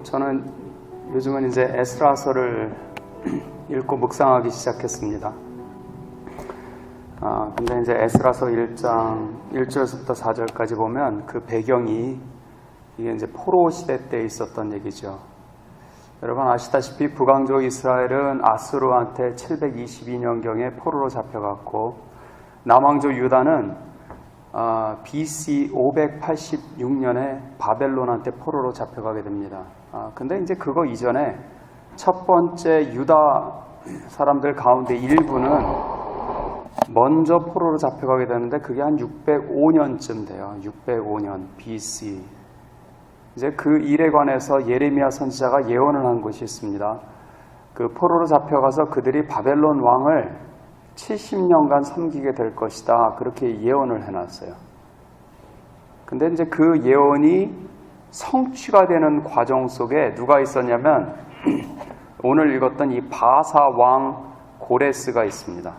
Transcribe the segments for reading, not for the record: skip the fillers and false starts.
저는 요즘은 이제 에스라서를 읽고 묵상하기 시작했습니다. 근데 이제 에스라서 1장 1절부터 4절까지 보면 그 배경이 이게 이제 포로 시대 때 있었던 얘기죠. 여러분 아시다시피 북왕조 이스라엘은 아수르한테 722년경에 포로로 잡혀갔고 남왕조 유다는 BC 586년에 바벨론한테 포로로 잡혀가게 됩니다. 근데 이제 그거 이전에 첫 번째 유다 사람들 가운데 일부는 먼저 포로로 잡혀가게 되는데 그게 한 605년쯤 돼요. 605년 BC. 이제 그 일에 관해서 예레미야 선지자가 예언을 한 것이 있습니다. 그 포로로 잡혀가서 그들이 바벨론 왕을 70년간 섬기게 될 것이다. 그렇게 예언을 해놨어요. 근데 이제 그 예언이 성취가 되는 과정 속에 누가 있었냐면 오늘 읽었던 이 바사 왕 고레스가 있습니다.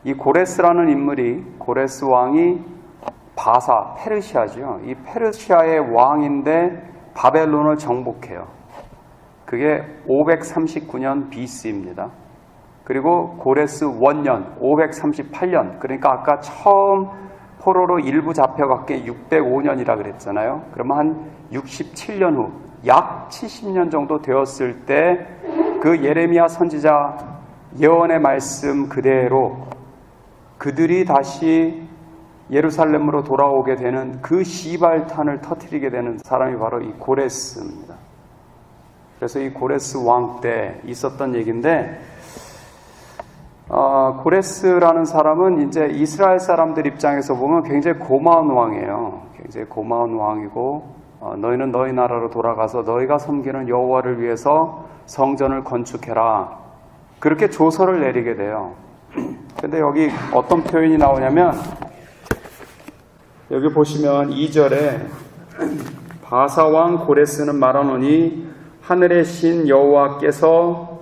이 고레스라는 인물이 고레스 왕이 바사, 페르시아죠. 이 페르시아의 왕인데 바벨론을 정복해요. 그게 539년 BC입니다. 그리고 고레스 원년 538년, 그러니까 아까 처음 포로로 일부 잡혀갔게 605년이라 그랬잖아요. 그러면 한 67년 후 약 70년 정도 되었을 때 그 예레미야 선지자 예언의 말씀 그대로 그들이 다시 예루살렘으로 돌아오게 되는 그 시발탄을 터뜨리게 되는 사람이 바로 이 고레스입니다. 그래서 이 고레스 왕 때 있었던 얘기인데 고레스라는 사람은 이제 이스라엘 사람들 입장에서 보면 굉장히 고마운 왕이에요. 굉장히 고마운 왕이고 너희는 너희 나라로 돌아가서 너희가 섬기는 여호와를 위해서 성전을 건축해라. 그렇게 조서를 내리게 돼요. 근데 여기 어떤 표현이 나오냐면 여기 보시면 2절에 바사왕 고레스는 말하노니 하늘의 신 여호와께서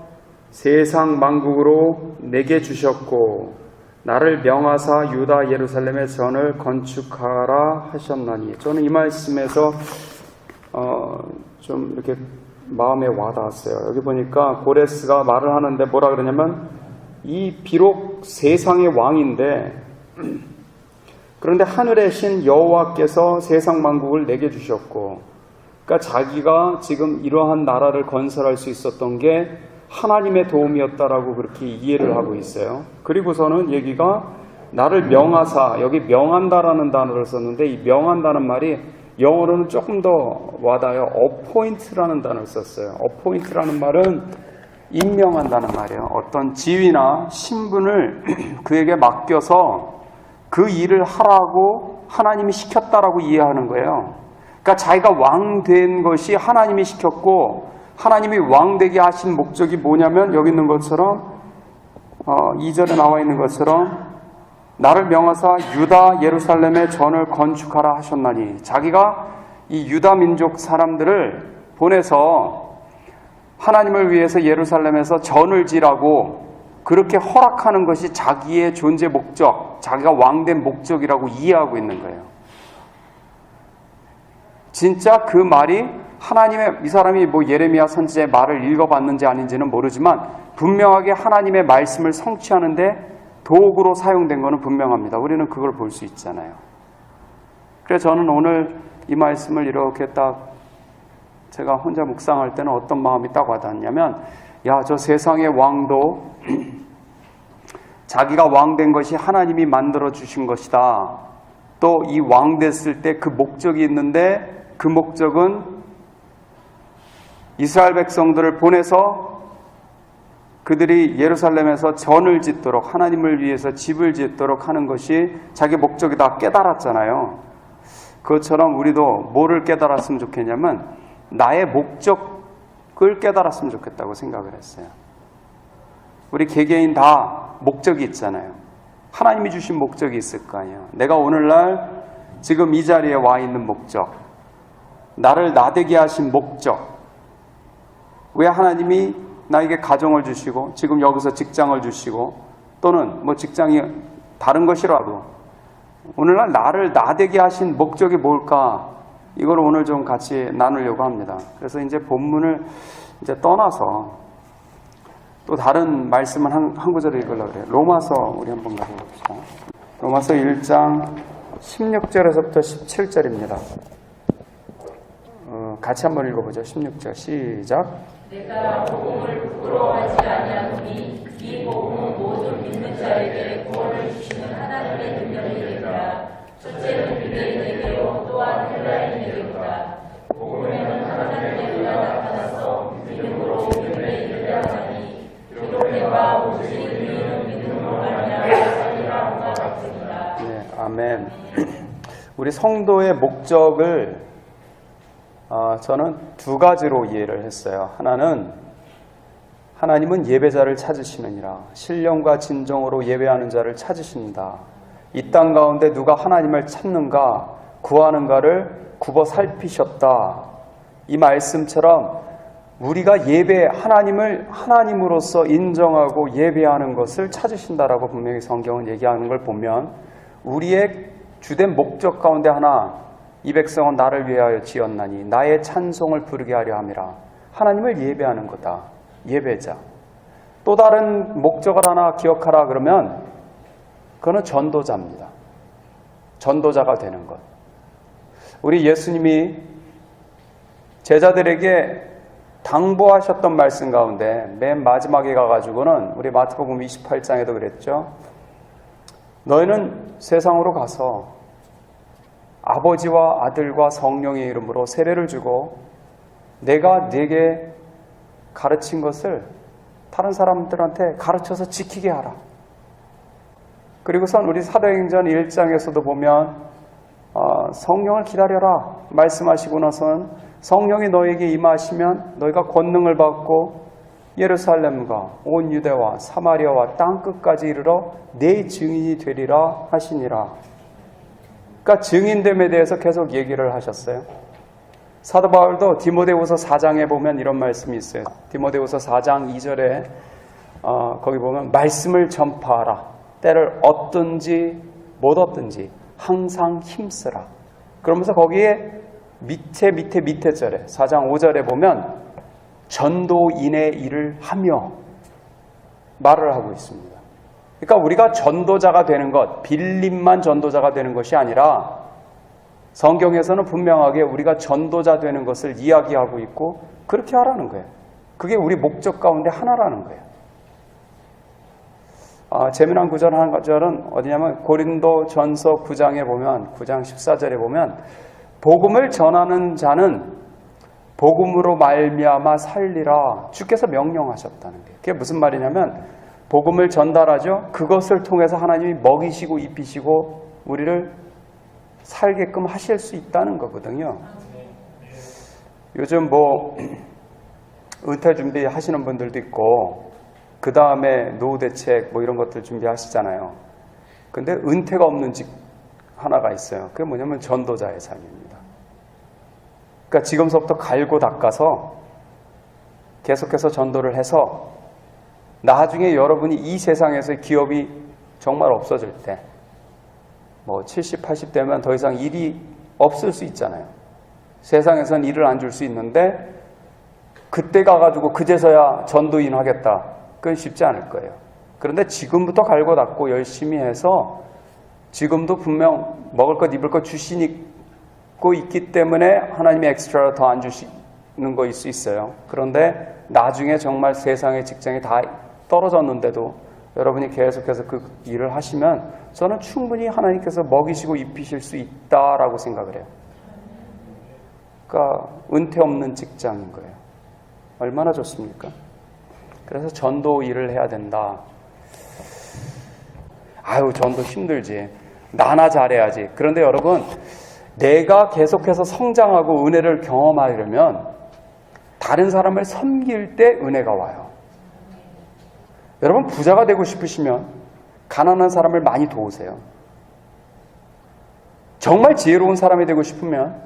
세상 만국으로 내게 주셨고 나를 명하사 유다 예루살렘의 전을 건축하라 하셨나니. 저는 이 말씀에서 좀 이렇게 마음에 와닿았어요. 여기 보니까 고레스가 말을 하는데 뭐라 그러냐면 이 비록 세상의 왕인데 그런데 하늘의 신 여호와께서 세상 만국을 내게 주셨고, 그러니까 자기가 지금 이러한 나라를 건설할 수 있었던 게 하나님의 도움이었다라고 그렇게 이해를 하고 있어요. 그리고서는 얘기가 나를 명하사, 여기 명한다라는 단어를 썼는데 이 명한다는 말이 영어로는 조금 더 와닿아요. appoint라는 단어를 썼어요. appoint라는 말은 임명한다는 말이에요. 어떤 지위나 신분을 그에게 맡겨서 그 일을 하라고 하나님이 시켰다라고 이해하는 거예요. 그러니까 자기가 왕 된 것이 하나님이 시켰고 하나님이 왕 되게 하신 목적이 뭐냐면 여기 있는 것처럼 2절에 나와 있는 것처럼 나를 명하사 유다 예루살렘의 전을 건축하라 하셨나니. 자기가 이 유다 민족 사람들을 보내서 하나님을 위해서 예루살렘에서 전을 지라고 그렇게 허락하는 것이 자기의 존재 목적, 자기가 왕된 목적이라고 이해하고 있는 거예요. 진짜 그 말이 하나님의, 이 사람이 뭐 예레미야 선지자의 말을 읽어봤는지 아닌지는 모르지만 분명하게 하나님의 말씀을 성취하는데 도구로 사용된 것은 분명합니다. 우리는 그걸 볼 수 있잖아요. 그래서 저는 오늘 이 말씀을 이렇게 딱 제가 혼자 묵상할 때는 어떤 마음이 딱 와닿냐면, 야, 저 세상의 왕도 자기가 왕된 것이 하나님이 만들어 주신 것이다. 또 이 왕 됐을 때 그 목적이 있는데 그 목적은 이스라엘 백성들을 보내서 그들이 예루살렘에서 전을 짓도록 하나님을 위해서 집을 짓도록 하는 것이 자기 목적이다 깨달았잖아요. 그것처럼 우리도 뭐를 깨달았으면 좋겠냐면 나의 목적을 깨달았으면 좋겠다고 생각을 했어요. 우리 개개인 다 목적이 있잖아요. 하나님이 주신 목적이 있을 거 아니에요. 내가 오늘날 지금 이 자리에 와 있는 목적, 나를 나되게 하신 목적, 왜 하나님이 나에게 가정을 주시고 지금 여기서 직장을 주시고 또는 뭐 직장이 다른 것이라도 오늘날 나를 나되게 하신 목적이 뭘까? 이걸 오늘 좀 같이 나누려고 합니다. 그래서 이제 본문을 이제 떠나서 또 다른 말씀을 한 구절을 읽으려고 그래요. 로마서 우리 한번 가봅시다. 로마서 1장 16절에서부터 17절입니다. 같이 한번 읽어보죠. 16절 시작. 내가 복음을 부끄러워하지 아니하노니 이 복음은 모든 믿는 자에게 구원을 주시는 하나님의 능력이니라. 첫째는 유대인에게요 또한 헬라인에게로다. 복음에는 하나님의 의가 나타나서 믿음으로 믿음에 이르다하니 기록되와 오직 의인은 믿음으로 말미암아 살리라 함과 같으니라. 네, 아멘. 우리 성도의 목적을 저는 두 가지로 이해를 했어요. 하나는 하나님은 예배자를 찾으시느니라. 신령과 진정으로 예배하는 자를 찾으신다. 이 땅 가운데 누가 하나님을 찾는가 구하는가를 굽어 살피셨다. 이 말씀처럼 우리가 하나님을 하나님으로서 인정하고 예배하는 것을 찾으신다라고 분명히 성경은 얘기하는 걸 보면 우리의 주된 목적 가운데 하나, 이 백성은 나를 위하여 지었나니 나의 찬송을 부르게 하려 함이라. 하나님을 예배하는 거다. 예배자. 또 다른 목적을 하나 기억하라 그러면 그거는 전도자입니다. 전도자가 되는 것. 우리 예수님이 제자들에게 당부하셨던 말씀 가운데 맨 마지막에 가가지고는 우리 마태복음 28장에도 그랬죠. 너희는 세상으로 가서 아버지와 아들과 성령의 이름으로 세례를 주고 내가 네게 가르친 것을 다른 사람들한테 가르쳐서 지키게 하라. 그리고선 우리 사도행전 1장에서도 보면 성령을 기다려라 말씀하시고 나서는 성령이 너에게 임하시면 너희가 권능을 받고 예루살렘과 온 유대와 사마리아와 땅끝까지 이르러 내 증인이 되리라 하시니라. 그러니까 증인됨에 대해서 계속 얘기를 하셨어요. 사도 바울도 디모데후서 4장에 보면 이런 말씀이 있어요. 디모데후서 4장 2절에 거기 보면 말씀을 전파하라. 때를 얻든지 못 얻든지 항상 힘쓰라. 그러면서 거기에 밑에 절에 4장 5절에 보면 전도인의 일을 하며 말을 하고 있습니다. 그러니까 우리가 전도자가 되는 것, 빌림만 전도자가 되는 것이 아니라 성경에서는 분명하게 우리가 전도자 되는 것을 이야기하고 있고 그렇게 하라는 거예요. 그게 우리 목적 가운데 하나라는 거예요. 재미난 구절 한 구절은 어디냐면 고린도 전서 9장에 보면 9장 14절에 보면 복음을 전하는 자는 복음으로 말미암아 살리라 주께서 명령하셨다는 게 그게 무슨 말이냐면 복음을 전달하죠. 그것을 통해서 하나님이 먹이시고 입히시고 우리를 살게끔 하실 수 있다는 거거든요. 요즘 은퇴 준비하시는 분들도 있고 그 다음에 노후 대책 이런 것들 준비하시잖아요. 근데 은퇴가 없는 직 하나가 있어요. 그게 뭐냐면 전도자의 삶입니다. 그러니까 지금서부터 갈고 닦아서 계속해서 전도를 해서 나중에 여러분이 이 세상에서 기업이 정말 없어질 때 70, 80대면 더 이상 일이 없을 수 있잖아요. 세상에선 일을 안 줄 수 있는데 그때 가가지고 그제서야 전도인 하겠다. 그건 쉽지 않을 거예요. 그런데 지금부터 갈고 닦고 열심히 해서 지금도 분명 먹을 것 입을 것 주시고 있기 때문에 하나님이 엑스트라로 더 안 주시는 거일 수 있어요. 그런데 나중에 정말 세상의 직장이 다 떨어졌는데도 여러분이 계속해서 그 일을 하시면 저는 충분히 하나님께서 먹이시고 입히실 수 있다라고 생각을 해요. 그러니까 은퇴 없는 직장인 거예요. 얼마나 좋습니까? 그래서 전도 일을 해야 된다. 전도 힘들지. 나나 잘해야지. 그런데 여러분, 내가 계속해서 성장하고 은혜를 경험하려면 다른 사람을 섬길 때 은혜가 와요. 여러분, 부자가 되고 싶으시면 가난한 사람을 많이 도우세요. 정말 지혜로운 사람이 되고 싶으면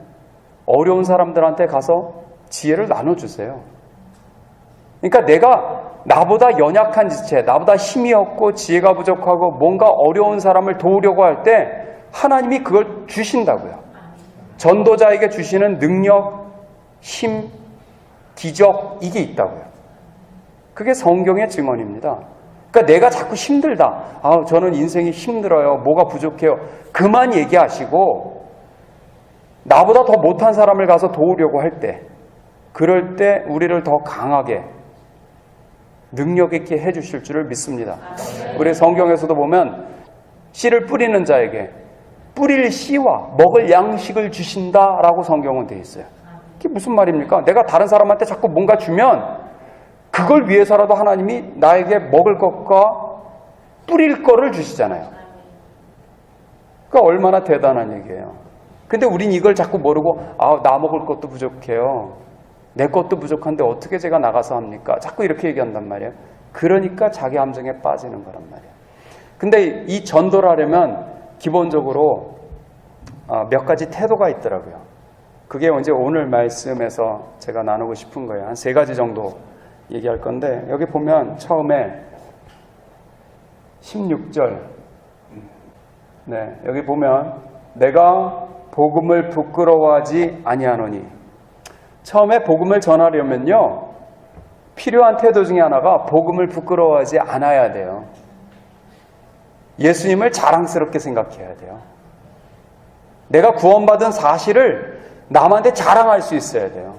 어려운 사람들한테 가서 지혜를 나눠주세요. 그러니까 내가 나보다 연약한 지체, 나보다 힘이 없고 지혜가 부족하고 뭔가 어려운 사람을 도우려고 할 때 하나님이 그걸 주신다고요. 전도자에게 주시는 능력, 힘, 기적 이게 있다고요. 그게 성경의 증언입니다. 그러니까 내가 자꾸 힘들다. 저는 인생이 힘들어요. 뭐가 부족해요. 그만 얘기하시고 나보다 더 못한 사람을 가서 도우려고 할 때, 그럴 때 우리를 더 강하게 능력 있게 해주실 줄을 믿습니다. 우리 성경에서도 보면 씨를 뿌리는 자에게 뿌릴 씨와 먹을 양식을 주신다라고 성경은 되어 있어요. 그게 무슨 말입니까? 내가 다른 사람한테 자꾸 뭔가 주면 그걸 위해서라도 하나님이 나에게 먹을 것과 뿌릴 거를 주시잖아요. 그러니까 얼마나 대단한 얘기예요. 근데 우린 이걸 자꾸 모르고 나 먹을 것도 부족해요. 내 것도 부족한데 어떻게 제가 나가서 합니까? 자꾸 이렇게 얘기한단 말이에요. 그러니까 자기 함정에 빠지는 거란 말이에요. 근데 이 전도를 하려면 기본적으로 몇 가지 태도가 있더라고요. 그게 이제 오늘 말씀에서 제가 나누고 싶은 거예요. 한 3가지 정도 얘기할 건데, 여기 보면 처음에 16절, 여기 보면 내가 복음을 부끄러워하지 아니하노니, 처음에 복음을 전하려면요 필요한 태도 중에 하나가 복음을 부끄러워하지 않아야 돼요. 예수님을 자랑스럽게 생각해야 돼요. 내가 구원받은 사실을 남한테 자랑할 수 있어야 돼요.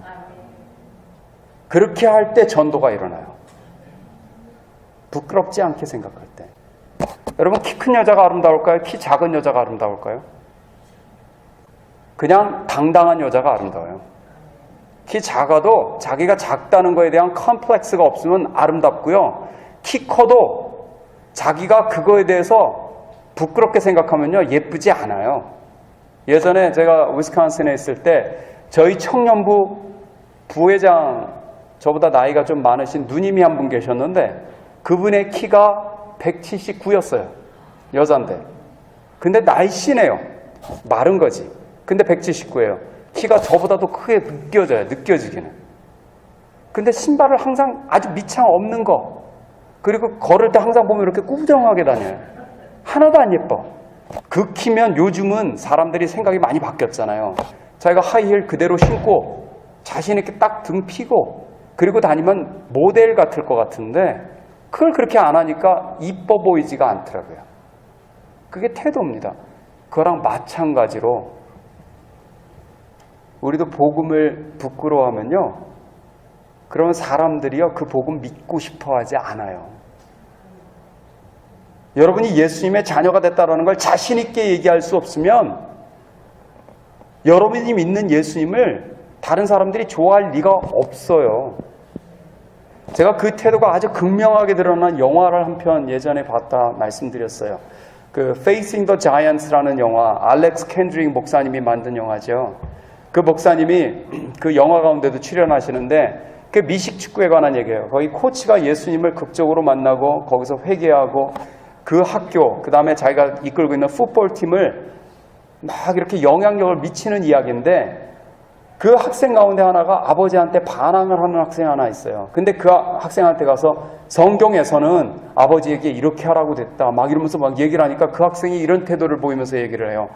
그렇게 할 때 전도가 일어나요. 부끄럽지 않게 생각할 때. 여러분, 키 큰 여자가 아름다울까요? 키 작은 여자가 아름다울까요? 그냥 당당한 여자가 아름다워요. 키 작아도 자기가 작다는 거에 대한 컴플렉스가 없으면 아름답고요. 키 커도 자기가 그거에 대해서 부끄럽게 생각하면요 예쁘지 않아요. 예전에 제가 위스콘신에 있을 때 저희 청년부 부회장, 저보다 나이가 좀 많으신 누님이 한 분 계셨는데 그분의 키가 179였어요. 여잔데. 근데 날씬해요. 마른 거지. 근데 179예요. 키가 저보다도 크게 느껴지기는. 근데 신발을 항상 아주 밑창 없는 거, 그리고 걸을 때 항상 보면 이렇게 꾸정하게 다녀요. 하나도 안 예뻐. 그 키면 요즘은 사람들이 생각이 많이 바뀌었잖아요. 자기가 하이힐 그대로 신고 자신 있게 딱 등 피고 그리고 다니면 모델 같을 것 같은데 그걸 그렇게 안 하니까 이뻐 보이지가 않더라고요. 그게 태도입니다. 그거랑 마찬가지로 우리도 복음을 부끄러워하면요 그런 사람들이요 그 복음 믿고 싶어하지 않아요. 여러분이 예수님의 자녀가 됐다는 걸 자신 있게 얘기할 수 없으면 여러분이 믿는 예수님을 다른 사람들이 좋아할 리가 없어요. 제가 그 태도가 아주 극명하게 드러난 영화를 한 편 예전에 봤다 말씀드렸어요. 그 Facing the Giants라는 영화, 알렉스 캔드릭 목사님이 만든 영화죠. 그 목사님이 그 영화 가운데도 출연하시는데 그 미식 축구에 관한 얘기예요. 거기 코치가 예수님을 극적으로 만나고 거기서 회개하고 그 학교, 그 다음에 자기가 이끌고 있는 풋볼 팀을 막 이렇게 영향력을 미치는 이야기인데 그 학생 가운데 하나가 아버지한테 반항을 하는 학생이 하나 있어요. 근데 그 학생한테 가서 성경에서는 아버지에게 이렇게 하라고 됐다 막 이러면서 막 얘기를 하니까 그 학생이 이런 태도를 보이면서 얘기를 해요.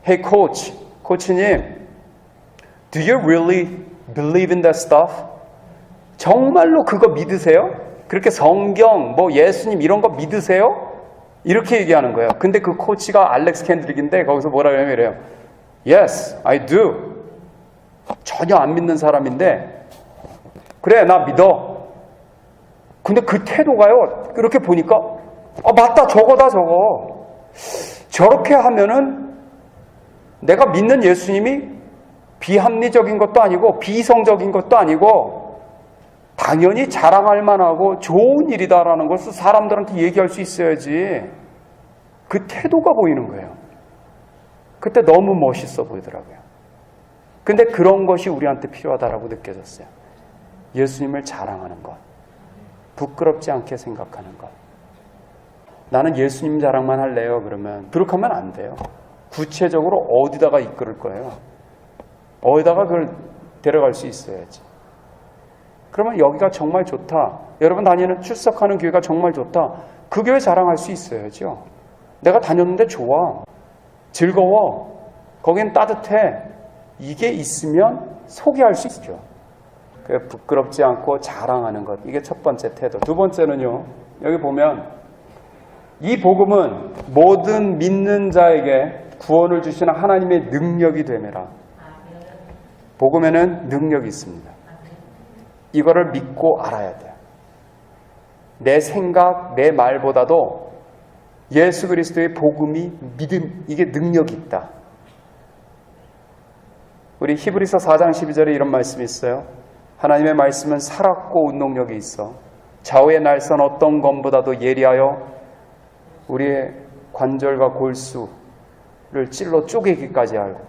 Hey coach, 코치님, do you really believe in that stuff? 정말로 그거 믿으세요? 그렇게 성경, 뭐 예수님 이런 거 믿으세요? 이렇게 얘기하는 거예요. 근데 그 코치가 알렉스 캔드릭인데 거기서 뭐라고 하면 이래요. Yes, I do. 전혀 안 믿는 사람인데 그래 나 믿어. 근데 그 태도가요 이렇게 보니까 맞다 저거다 저거. 저렇게 하면은 내가 믿는 예수님이 비합리적인 것도 아니고 비이성적인 것도 아니고 당연히 자랑할 만하고 좋은 일이다라는 것을 사람들한테 얘기할 수 있어야지. 그 태도가 보이는 거예요. 그때 너무 멋있어 보이더라고요. 근데 그런 것이 우리한테 필요하다라고 느껴졌어요. 예수님을 자랑하는 것. 부끄럽지 않게 생각하는 것. 나는 예수님 자랑만 할래요. 그러면 그렇게 하면 안 돼요. 구체적으로 어디다가 이끌을 거예요. 어디다가 그걸 데려갈 수 있어야지. 그러면 여기가 정말 좋다. 여러분 다니는 출석하는 교회가 정말 좋다. 그 교회 자랑할 수 있어야죠. 내가 다녔는데 좋아. 즐거워. 거긴 따뜻해. 이게 있으면 소개할 수 있죠. 부끄럽지 않고 자랑하는 것. 이게 첫 번째 태도. 두 번째는요. 여기 보면 이 복음은 모든 믿는 자에게 구원을 주시는 하나님의 능력이 되매라. 복음에는 능력이 있습니다. 이거를 믿고 알아야 돼요. 내 생각, 내 말보다도 예수 그리스도의 복음이 믿음, 이게 능력이 있다. 우리 히브리서 4장 12절에 이런 말씀이 있어요. 하나님의 말씀은 살았고 운동력이 있어 좌우의 날선 어떤 검보다도 예리하여 우리의 관절과 골수를 찔러 쪼개기까지 알고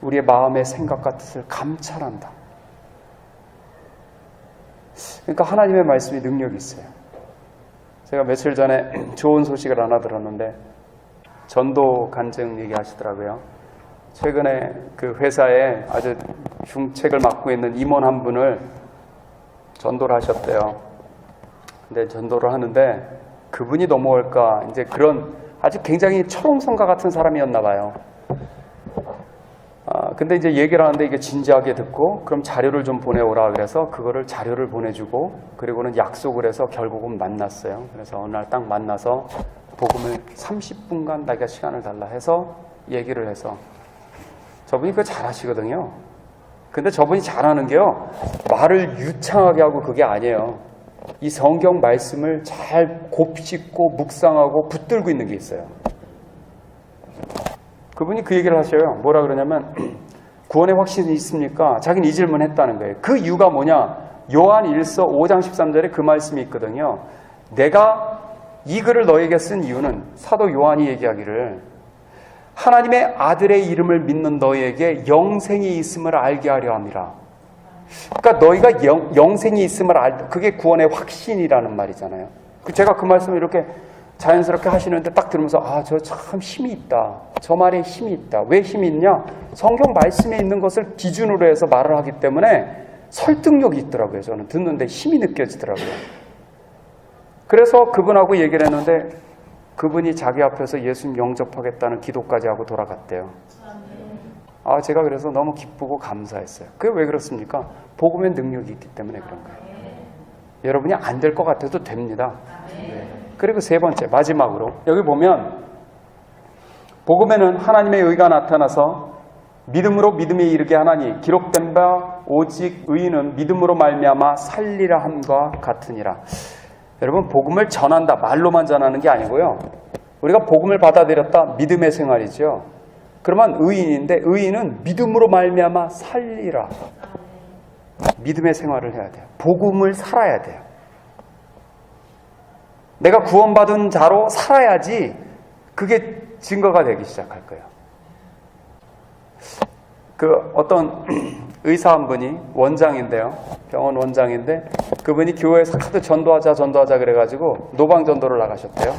우리의 마음의 생각과 뜻을 감찰한다. 그러니까 하나님의 말씀이 능력이 있어요. 제가 며칠 전에 좋은 소식을 하나 들었는데 전도 간증 얘기하시더라고요. 최근에 그 회사에 아주 중책을 맡고 있는 임원 한 분을 전도를 하셨대요. 근데 전도를 하는데 그분이 넘어올까 이제 그런 아주 굉장히 철옹성가 같은 사람이었나 봐요. 근데 이제 얘기를 하는데 이게 진지하게 듣고 그럼 자료를 좀 보내오라 그래서 그거를 자료를 보내주고 그리고는 약속을 해서 결국은 만났어요. 그래서 어느 날 딱 만나서 복음을 30분간 자기가 시간을 달라 해서 얘기를 해서 저분이 그거 잘하시거든요. 근데 저분이 잘하는 게요, 말을 유창하게 하고 그게 아니에요. 이 성경 말씀을 잘 곱씹고 묵상하고 붙들고 있는 게 있어요. 그분이 그 얘기를 하셔요. 뭐라 그러냐면 구원의 확신이 있습니까? 자기는 이 질문 했다는 거예요. 그 이유가 뭐냐? 요한 1서 5장 13절에 그 말씀이 있거든요. 내가 이 글을 너에게 쓴 이유는 사도 요한이 얘기하기를 하나님의 아들의 이름을 믿는 너희에게 영생이 있음을 알게 하려 함이라. 그러니까 너희가 영생이 있음을 그게 구원의 확신이라는 말이잖아요. 제가 그 말씀을 이렇게 자연스럽게 하시는데 딱 들으면서 저 참 힘이 있다. 저 말에 힘이 있다. 왜 힘이 있냐? 성경 말씀에 있는 것을 기준으로 해서 말을 하기 때문에 설득력이 있더라고요. 저는 듣는데 힘이 느껴지더라고요. 그래서 그분하고 얘기를 했는데 그분이 자기 앞에서 예수님 영접하겠다는 기도까지 하고 돌아갔대요. 제가 그래서 너무 기쁘고 감사했어요. 그게 왜 그렇습니까? 복음의 능력이 있기 때문에 그런 거예요. 여러분이 안 될 것 같아도 됩니다. 그리고 세 번째, 마지막으로 여기 보면 복음에는 하나님의 의가 나타나서 믿음으로 믿음에 이르게 하나니 기록된 바 오직 의인은 믿음으로 말미암아 살리라 함과 같으니라. 여러분, 복음을 전한다, 말로만 전하는 게 아니고요. 우리가 복음을 받아들였다, 믿음의 생활이죠. 그러면 의인인데 의인은 믿음으로 말미암아 살리라. 믿음의 생활을 해야 돼요. 복음을 살아야 돼요. 내가 구원받은 자로 살아야지 그게 증거가 되기 시작할 거예요. 어떤 의사 한 분이 원장인데요. 병원 원장인데 그분이 교회에서 하도 전도하자 그래가지고 노방전도를 나가셨대요.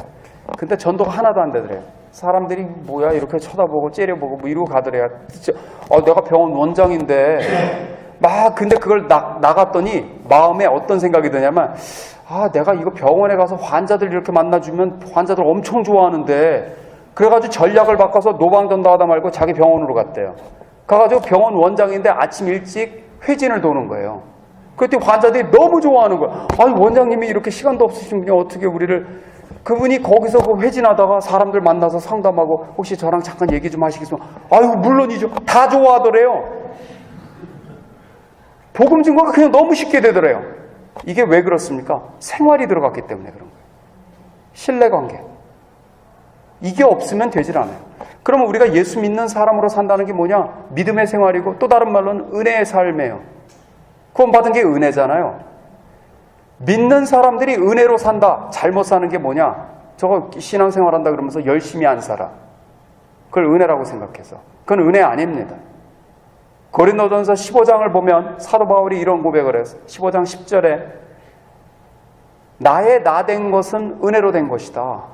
근데 전도가 하나도 안 되더래요. 사람들이 뭐야 이렇게 쳐다보고 째려보고 뭐 이러고 가더래요. 내가 병원 원장인데 근데 그걸 나갔더니 마음에 어떤 생각이 드냐면 내가 이거 병원에 가서 환자들 이렇게 만나주면 환자들 엄청 좋아하는데 그래가지고 전략을 바꿔서 노방전도 하다 말고 자기 병원으로 갔대요. 가가지고 병원 원장인데 아침 일찍 회진을 도는 거예요. 그때 환자들이 너무 좋아하는 거예요. 원장님이 이렇게 시간도 없으신 분이 어떻게 그분이 거기서 그 회진하다가 사람들 만나서 상담하고 혹시 저랑 잠깐 얘기 좀 하시겠습니까? 물론이죠. 다 좋아하더래요. 복음 증거가 그냥 너무 쉽게 되더래요. 이게 왜 그렇습니까? 생활이 들어갔기 때문에 그런 거예요. 신뢰관계. 이게 없으면 되질 않아요. 그러면 우리가 예수 믿는 사람으로 산다는 게 뭐냐? 믿음의 생활이고 또 다른 말로는 은혜의 삶이에요. 구원받은 게 은혜잖아요. 믿는 사람들이 은혜로 산다. 잘못 사는 게 뭐냐? 저거 신앙생활한다 그러면서 열심히 안 살아. 그걸 은혜라고 생각해서. 그건 은혜 아닙니다. 고린도전서 15장을 보면 사도 바울이 이런 고백을 했어요. 15장 10절에 나의 나 된 것은 은혜로 된 것이다.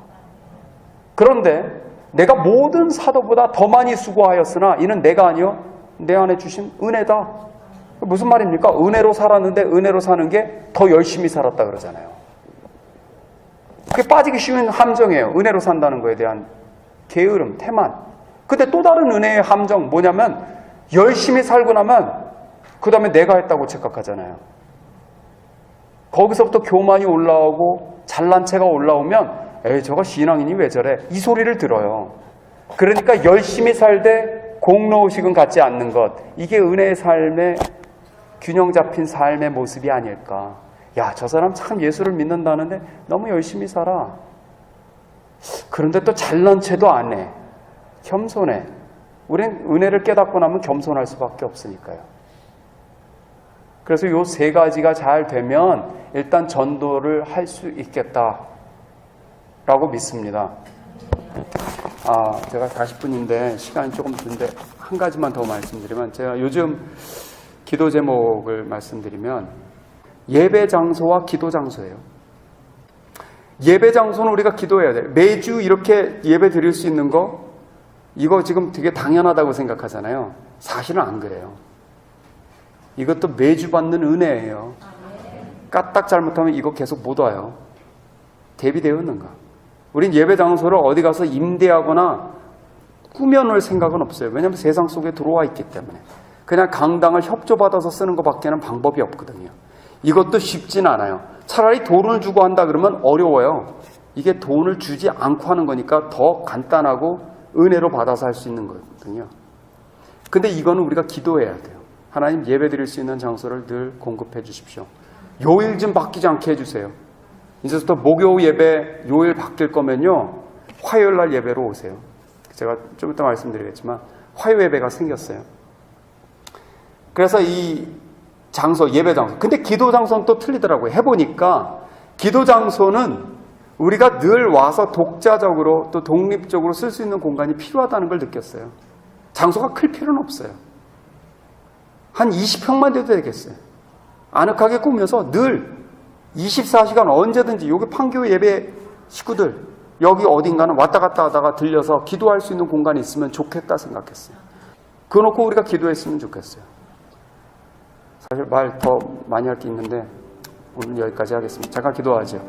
그런데 내가 모든 사도보다 더 많이 수고하였으나 이는 내가 아니요 내 안에 주신 은혜다. 무슨 말입니까? 은혜로 살았는데 은혜로 사는 게 더 열심히 살았다 그러잖아요. 그게 빠지기 쉬운 함정이에요. 은혜로 산다는 거에 대한 게으름, 태만. 근데 또 다른 은혜의 함정 뭐냐면 열심히 살고 나면 그 다음에 내가 했다고 착각하잖아요. 거기서부터 교만이 올라오고 잘난 체가 올라오면 에이 저거 신앙인이 왜 저래? 이 소리를 들어요. 그러니까 열심히 살되 공로의식은 갖지 않는 것, 이게 은혜의 삶의 균형 잡힌 삶의 모습이 아닐까. 야, 저 사람 참 예수를 믿는다는데 너무 열심히 살아. 그런데 또 잘난 체도 안 해. 겸손해. 우린 은혜를 깨닫고 나면 겸손할 수밖에 없으니까요. 그래서 요 세 가지가 잘 되면 일단 전도를 할 수 있겠다라고 믿습니다. 제가 40분인데 시간이 조금 드는데 한 가지만 더 말씀드리면, 제가 요즘 기도 제목을 말씀드리면 예배 장소와 기도 장소예요. 예배 장소는 우리가 기도해야 돼요. 매주 이렇게 예배 드릴 수 있는 거, 이거 지금 되게 당연하다고 생각하잖아요. 사실은 안 그래요. 이것도 매주 받는 은혜예요. 까딱 잘못하면 이거 계속 못 와요. 대비되어 있는가? 우린 예배 장소를 어디 가서 임대하거나 꾸며놓을 생각은 없어요. 왜냐하면 세상 속에 들어와 있기 때문에. 그냥 강당을 협조받아서 쓰는 것밖에는 방법이 없거든요. 이것도 쉽진 않아요. 차라리 돈을 주고 한다 그러면 어려워요. 이게 돈을 주지 않고 하는 거니까 더 간단하고 은혜로 받아서 할 수 있는 거거든요. 근데 이거는 우리가 기도해야 돼요. 하나님, 예배 드릴 수 있는 장소를 늘 공급해 주십시오. 요일 좀 바뀌지 않게 해주세요. 이제부터 목요 예배 요일 바뀔 거면요, 화요일 날 예배로 오세요. 제가 좀 이따 말씀드리겠지만 화요 예배가 생겼어요. 그래서 이 장소, 예배 장소. 근데 기도 장소는 또 틀리더라고요. 해보니까 기도 장소는 우리가 늘 와서 독자적으로 또 독립적으로 쓸 수 있는 공간이 필요하다는 걸 느꼈어요. 장소가 클 필요는 없어요. 한 20평만 돼도 되겠어요. 아늑하게 꾸며서 늘 24시간 언제든지, 여기 판교 예배 식구들 여기 어딘가는 왔다 갔다 하다가 들려서 기도할 수 있는 공간이 있으면 좋겠다 생각했어요. 그거 놓고 우리가 기도했으면 좋겠어요. 사실 말 더 많이 할 게 있는데 오늘 여기까지 하겠습니다. 잠깐 기도하죠.